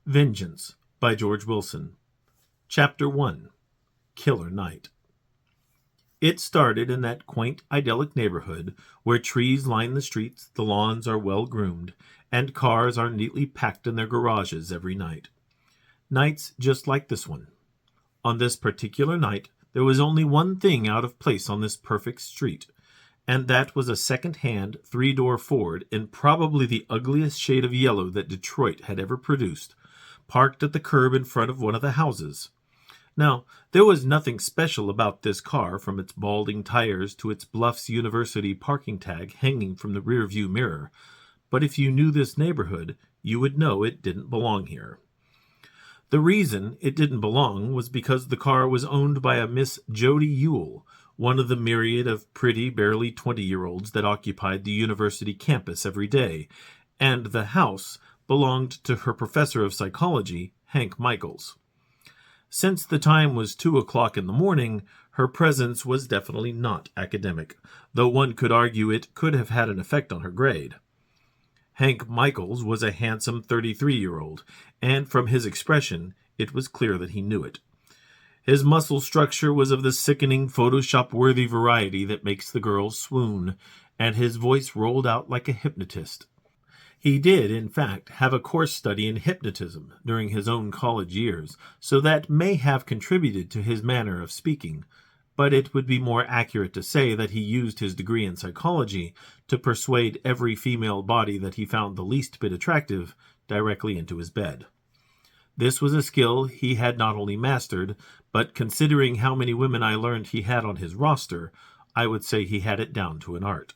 Vengeance by George Willson. Chapter 1. Killer Night. It started in that quaint, idyllic neighborhood where trees line the streets, the lawns are well groomed, and cars are neatly packed in their garages every night. Nights just like this one. On this particular night, there was only one thing out of place on this perfect street, and that was a second-hand, three-door Ford in probably the ugliest shade of yellow that Detroit had ever produced, parked at the curb in front of one of the houses. Now, there was nothing special about this car, from its balding tires to its Bluffs University parking tag hanging from the rearview mirror, but if you knew this neighborhood, you would know it didn't belong here. The reason it didn't belong was because the car was owned by a Miss Jody Ewell, one of the myriad of pretty, barely 20-year-olds that occupied the university campus every day, and the house belonged to her professor of psychology, Hank Michaels. Since the time was 2 o'clock in the morning, her presence was definitely not academic, though one could argue it could have had an effect on her grade. Hank Michaels was a handsome 33-year-old, and from his expression, it was clear that he knew it. His muscle structure was of the sickening Photoshop-worthy variety that makes the girls swoon, and his voice rolled out like a hypnotist. He did, in fact, have a course study in hypnotism during his own college years, so that may have contributed to his manner of speaking, but it would be more accurate to say that he used his degree in psychology to persuade every female body that he found the least bit attractive directly into his bed. This was a skill he had not only mastered, but considering how many women I learned he had on his roster, I would say he had it down to an art.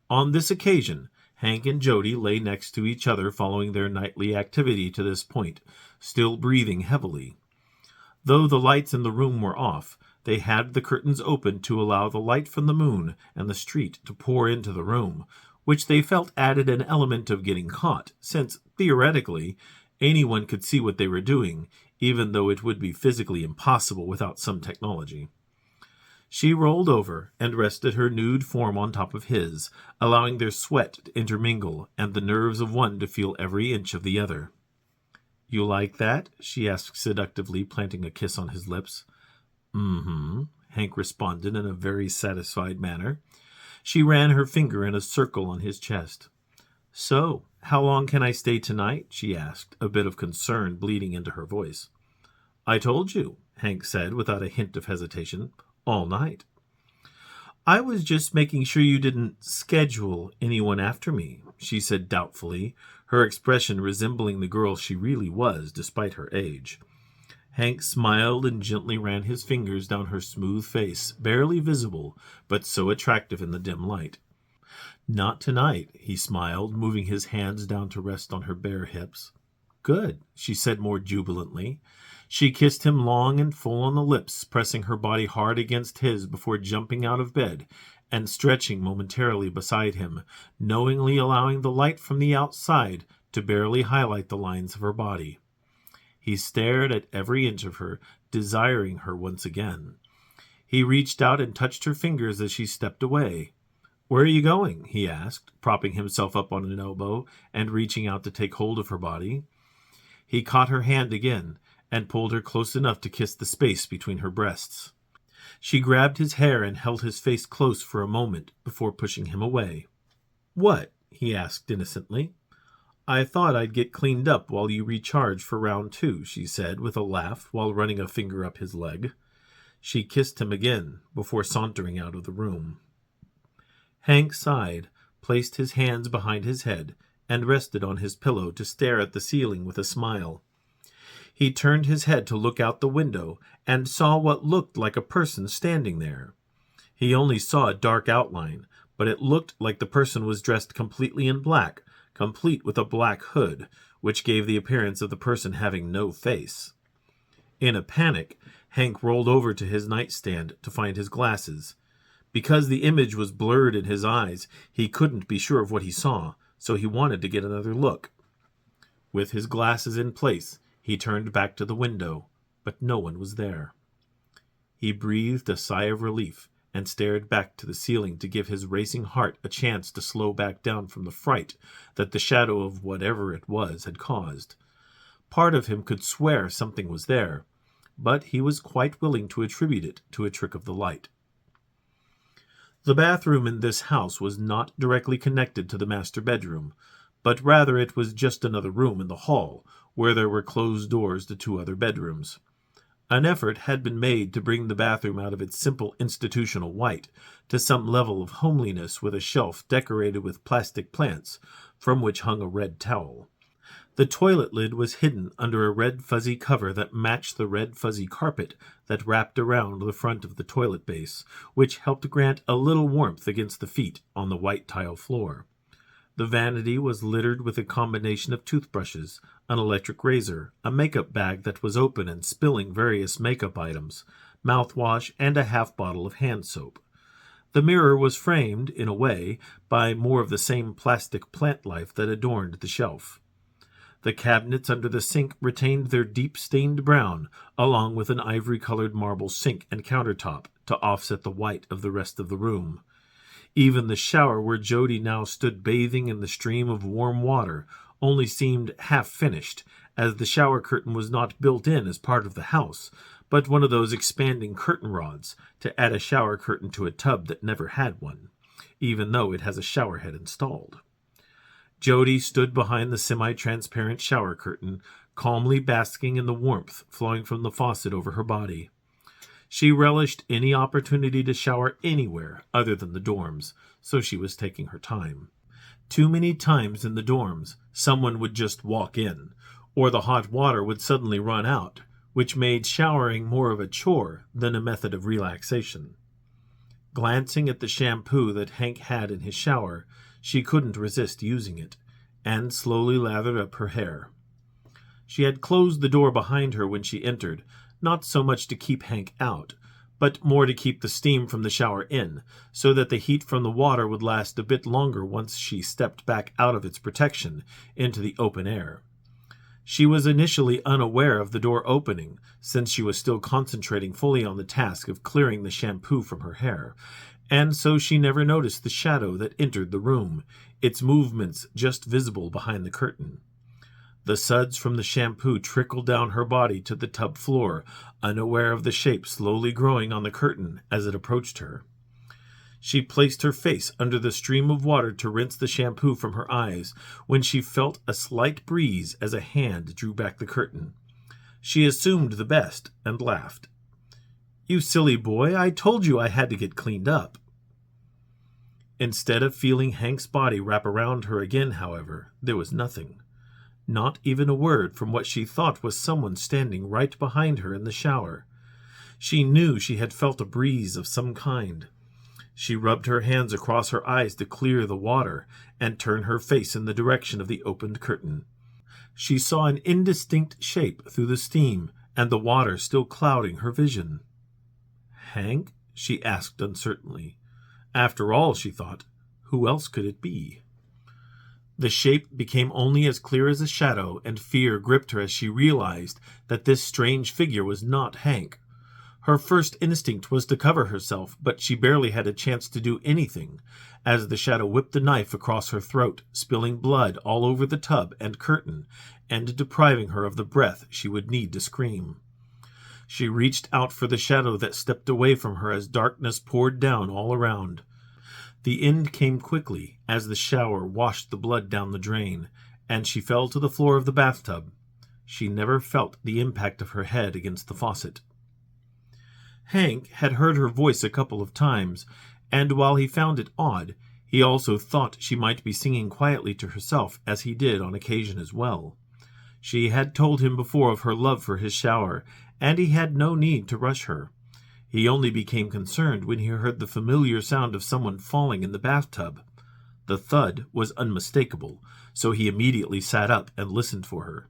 On this occasion, Hank and Jody lay next to each other following their nightly activity to this point, still breathing heavily. Though the lights in the room were off, they had the curtains open to allow the light from the moon and the street to pour into the room, which they felt added an element of getting caught, since, theoretically, anyone could see what they were doing, even though it would be physically impossible without some technology. She rolled over and rested her nude form on top of his, allowing their sweat to intermingle and the nerves of one to feel every inch of the other. "You like that?" she asked seductively, planting a kiss on his lips. "Mm-hmm," Hank responded in a very satisfied manner. She ran her finger in a circle on his chest. "So, how long can I stay tonight?" she asked, a bit of concern bleeding into her voice. "I told you," Hank said without a hint of hesitation. "All night." "I was just making sure you didn't schedule anyone after me," she said doubtfully, her expression resembling the girl she really was, despite her age. Hank smiled and gently ran his fingers down her smooth face, barely visible, but so attractive in the dim light. "Not tonight," he smiled, moving his hands down to rest on her bare hips. "Good," she said more jubilantly. She kissed him long and full on the lips, pressing her body hard against his before jumping out of bed and stretching momentarily beside him, knowingly allowing the light from the outside to barely highlight the lines of her body. He stared at every inch of her, desiring her once again. He reached out and touched her fingers as she stepped away. "Where are you going?" he asked, propping himself up on an elbow and reaching out to take hold of her body. He caught her hand again and pulled her close enough to kiss the space between her breasts. She grabbed his hair and held his face close for a moment before pushing him away. "What?" he asked innocently. "I thought I'd get cleaned up while you recharge for round 2, she said with a laugh while running a finger up his leg. She kissed him again before sauntering out of the room. Hank sighed, placed his hands behind his head, and rested on his pillow to stare at the ceiling with a smile. He turned his head to look out the window and saw what looked like a person standing there. He only saw a dark outline, but it looked like the person was dressed completely in black, complete with a black hood, which gave the appearance of the person having no face. In a panic, Hank rolled over to his nightstand to find his glasses. Because the image was blurred in his eyes, he couldn't be sure of what he saw, so he wanted to get another look. With his glasses in place, he turned back to the window, but no one was there. He breathed a sigh of relief and stared back to the ceiling to give his racing heart a chance to slow back down from the fright that the shadow of whatever it was had caused. Part of him could swear something was there, but he was quite willing to attribute it to a trick of the light. The bathroom in this house was not directly connected to the master bedroom, but rather it was just another room in the hall, where there were closed doors to 2 other bedrooms. An effort had been made to bring the bathroom out of its simple institutional white to some level of homeliness, with a shelf decorated with plastic plants from which hung a red towel. The toilet lid was hidden under a red fuzzy cover that matched the red fuzzy carpet that wrapped around the front of the toilet base, which helped grant a little warmth against the feet on the white tile floor. The vanity was littered with a combination of toothbrushes, an electric razor, a makeup bag that was open and spilling various makeup items, mouthwash, and a half bottle of hand soap. The mirror was framed, in a way, by more of the same plastic plant life that adorned the shelf. The cabinets under the sink retained their deep-stained brown, along with an ivory-colored marble sink and countertop to offset the white of the rest of the room. Even the shower where Jody now stood bathing in the stream of warm water only seemed half-finished, as the shower curtain was not built in as part of the house, but one of those expanding curtain rods to add a shower curtain to a tub that never had one, even though it has a shower head installed. Jody stood behind the semi-transparent shower curtain, calmly basking in the warmth flowing from the faucet over her body. She relished any opportunity to shower anywhere other than the dorms, so she was taking her time. Too many times in the dorms, someone would just walk in, or the hot water would suddenly run out, which made showering more of a chore than a method of relaxation. Glancing at the shampoo that Hank had in his shower, she couldn't resist using it, and slowly lathered up her hair. She had closed the door behind her when she entered, not so much to keep Hank out, but more to keep the steam from the shower in, so that the heat from the water would last a bit longer once she stepped back out of its protection into the open air. She was initially unaware of the door opening, since she was still concentrating fully on the task of clearing the shampoo from her hair, and so she never noticed the shadow that entered the room, its movements just visible behind the curtain. The suds from the shampoo trickled down her body to the tub floor, unaware of the shape slowly growing on the curtain as it approached her. She placed her face under the stream of water to rinse the shampoo from her eyes when she felt a slight breeze as a hand drew back the curtain. She assumed the best and laughed. "You silly boy, I told you I had to get cleaned up." Instead of feeling Hank's body wrap around her again, however, there was nothing. Not even a word from what she thought was someone standing right behind her in the shower. She knew she had felt a breeze of some kind. She rubbed her hands across her eyes to clear the water and turn her face in the direction of the opened curtain. She saw an indistinct shape through the steam and the water still clouding her vision. "Hank?" she asked uncertainly. After all, she thought, who else could it be? The shape became only as clear as a shadow, and fear gripped her as she realized that this strange figure was not Hank. Her first instinct was to cover herself, but she barely had a chance to do anything, as the shadow whipped the knife across her throat, spilling blood all over the tub and curtain, and depriving her of the breath she would need to scream. She reached out for the shadow that stepped away from her as darkness poured down all around. The end came quickly as the shower washed the blood down the drain, and she fell to the floor of the bathtub. She never felt the impact of her head against the faucet. Hank had heard her voice a couple of times, and while he found it odd, he also thought she might be singing quietly to herself, as he did on occasion as well. She had told him before of her love for his shower, and he had no need to rush her. He only became concerned when he heard the familiar sound of someone falling in the bathtub. The thud was unmistakable, so he immediately sat up and listened for her.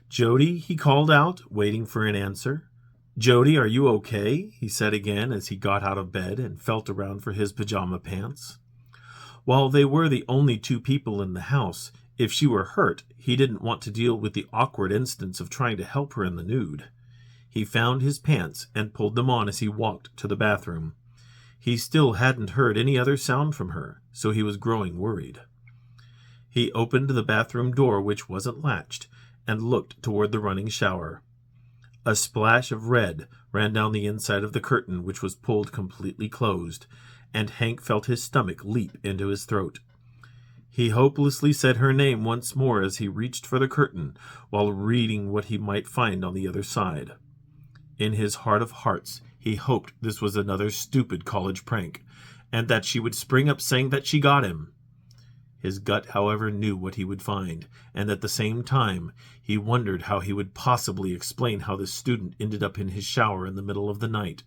"Jody," he called out, waiting for an answer. "Jody, are you okay?" he said again as he got out of bed and felt around for his pajama pants. While they were the only 2 people in the house, if she were hurt, he didn't want to deal with the awkward instance of trying to help her in the nude. He found his pants and pulled them on as he walked to the bathroom. He still hadn't heard any other sound from her, so he was growing worried. He opened the bathroom door, which wasn't latched, and looked toward the running shower. A splash of red ran down the inside of the curtain, which was pulled completely closed, and Hank felt his stomach leap into his throat. He hopelessly said her name once more as he reached for the curtain, while reading what he might find on the other side. In his heart of hearts, he hoped this was another stupid college prank, and that she would spring up saying that she got him. His gut, however, knew what he would find, and at the same time, he wondered how he would possibly explain how the student ended up in his shower in the middle of the night.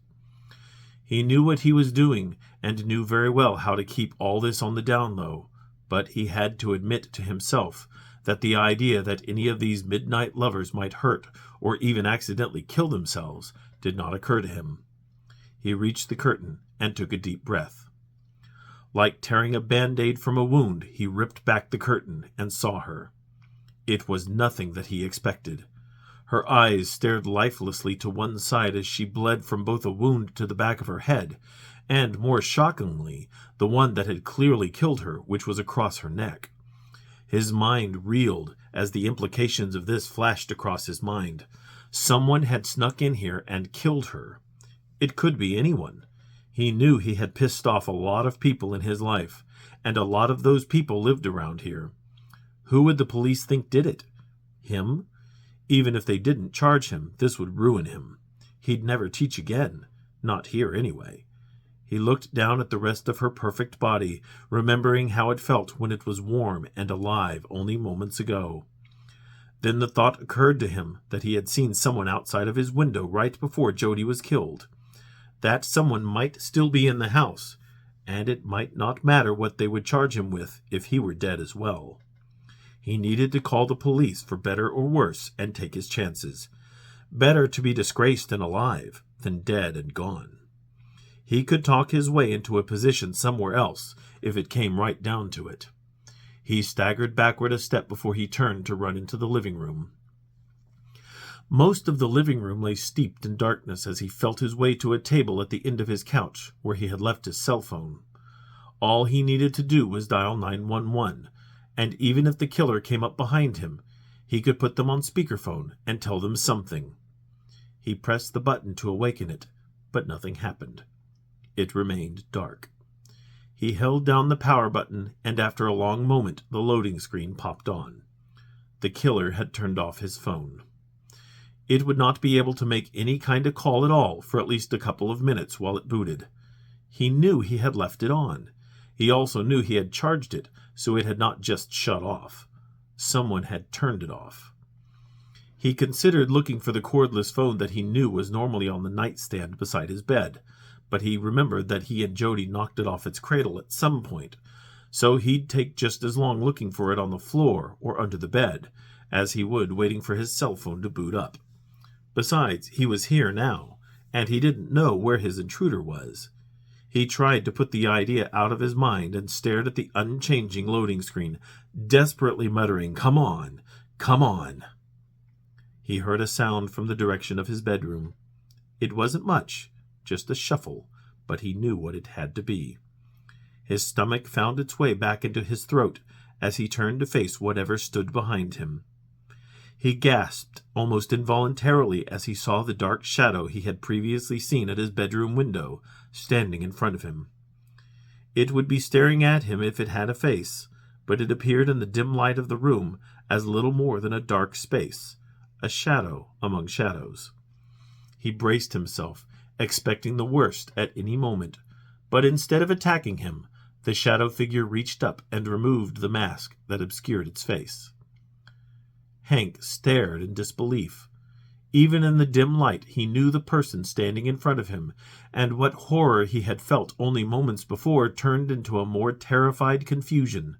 He knew what he was doing, and knew very well how to keep all this on the down low, but he had to admit to himself that the idea that any of these midnight lovers might hurt or even accidentally kill themselves did not occur to him. He reached the curtain and took a deep breath. Like tearing a Band-Aid from a wound, he ripped back the curtain and saw her. It was nothing that he expected. Her eyes stared lifelessly to one side as she bled from both a wound to the back of her head, and, more shockingly, the one that had clearly killed her, which was across her neck. His mind reeled as the implications of this flashed across his mind. Someone had snuck in here and killed her. It could be anyone. He knew he had pissed off a lot of people in his life, and a lot of those people lived around here. Who would the police think did it? Him? Even if they didn't charge him, this would ruin him. He'd never teach again. Not here, anyway. He looked down at the rest of her perfect body, remembering how it felt when it was warm and alive only moments ago. Then the thought occurred to him that he had seen someone outside of his window right before Jody was killed. That someone might still be in the house, and it might not matter what they would charge him with if he were dead as well. He needed to call the police for better or worse and take his chances. Better to be disgraced and alive than dead and gone. He could talk his way into a position somewhere else if it came right down to it. He staggered backward a step before he turned to run into the living room. Most of the living room lay steeped in darkness as he felt his way to a table at the end of his couch where he had left his cell phone. All he needed to do was dial 911, and even if the killer came up behind him, he could put them on speakerphone and tell them something. He pressed the button to awaken it, but nothing happened. It remained dark. He held down the power button, and after a long moment, the loading screen popped on. The killer had turned off his phone. It would not be able to make any kind of call at all for at least a couple of minutes while it booted. He knew he had left it on. He also knew he had charged it, so it had not just shut off. Someone had turned it off. He considered looking for the cordless phone that he knew was normally on the nightstand beside his bed, but he remembered that he and Jody knocked it off its cradle at some point, so he'd take just as long looking for it on the floor or under the bed as he would waiting for his cell phone to boot up. Besides, he was here now, and he didn't know where his intruder was. He tried to put the idea out of his mind and stared at the unchanging loading screen, desperately muttering, "Come on, come on." He heard a sound from the direction of his bedroom. It wasn't much, just a shuffle, but he knew what it had to be. His stomach found its way back into his throat as he turned to face whatever stood behind him. He gasped almost involuntarily as he saw the dark shadow he had previously seen at his bedroom window standing in front of him. It would be staring at him if it had a face, but it appeared in the dim light of the room as little more than a dark space, a shadow among shadows. He braced himself, expecting the worst at any moment, but instead of attacking him, the shadow figure reached up and removed the mask that obscured its face. Hank stared in disbelief. Even in the dim light, he knew the person standing in front of him, and what horror he had felt only moments before turned into a more terrified confusion.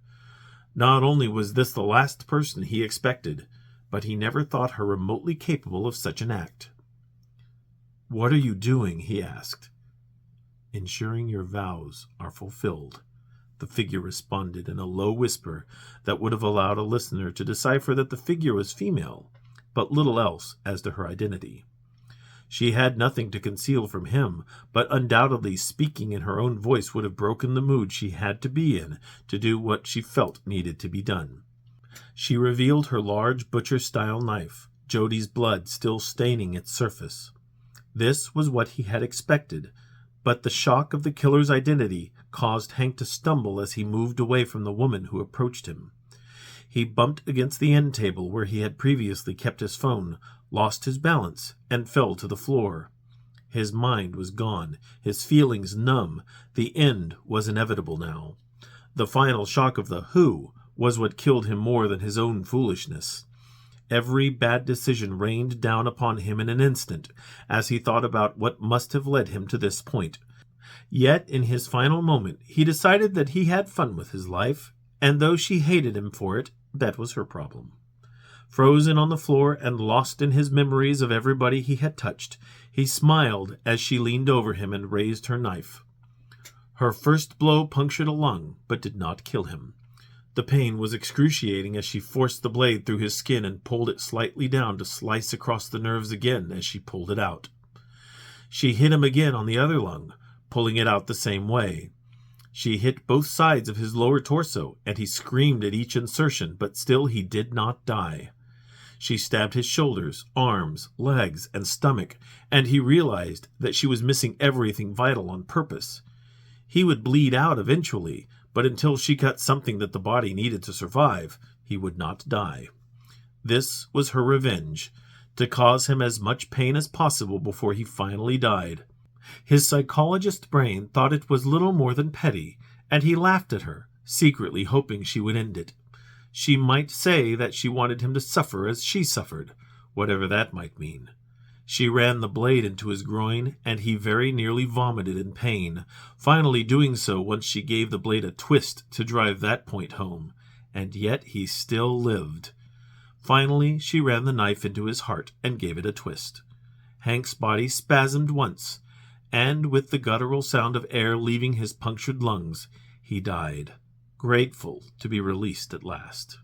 Not only was this the last person he expected, but he never thought her remotely capable of such an act. "What are you doing?" he asked. "Ensuring your vows are fulfilled," the figure responded in a low whisper that would have allowed a listener to decipher that the figure was female, but little else as to her identity. She had nothing to conceal from him, but undoubtedly speaking in her own voice would have broken the mood she had to be in to do what she felt needed to be done. She revealed her large butcher-style knife, Jody's blood still staining its surface. This was what he had expected, but the shock of the killer's identity caused Hank to stumble as he moved away from the woman who approached him. He bumped against the end table where he had previously kept his phone, lost his balance, and fell to the floor. His mind was gone, his feelings numb. The end was inevitable now. The final shock of the who was what killed him more than his own foolishness. Every bad decision rained down upon him in an instant as he thought about what must have led him to this point. Yet in his final moment he decided that he had fun with his life, and though she hated him for it, that was her problem. Frozen on the floor and lost in his memories of everybody he had touched, he smiled as she leaned over him and raised her knife. Her first blow punctured a lung, but did not kill him. The pain was excruciating as she forced the blade through his skin and pulled it slightly down to slice across the nerves again as she pulled it out. She hit him again on the other lung, pulling it out the same way. She hit both sides of his lower torso, and he screamed at each insertion, but still he did not die. She stabbed his shoulders, arms, legs, and stomach, and he realized that she was missing everything vital on purpose. He would bleed out eventually, but until she cut something that the body needed to survive, he would not die. This was her revenge, to cause him as much pain as possible before he finally died. His psychologist brain thought it was little more than petty, and he laughed at her, secretly hoping she would end it. She might say that she wanted him to suffer as she suffered, whatever that might mean. She ran the blade into his groin, and he very nearly vomited in pain, finally doing so once she gave the blade a twist to drive that point home, and yet he still lived. Finally, she ran the knife into his heart and gave it a twist. Hank's body spasmed once, and with the guttural sound of air leaving his punctured lungs, he died, grateful to be released at last.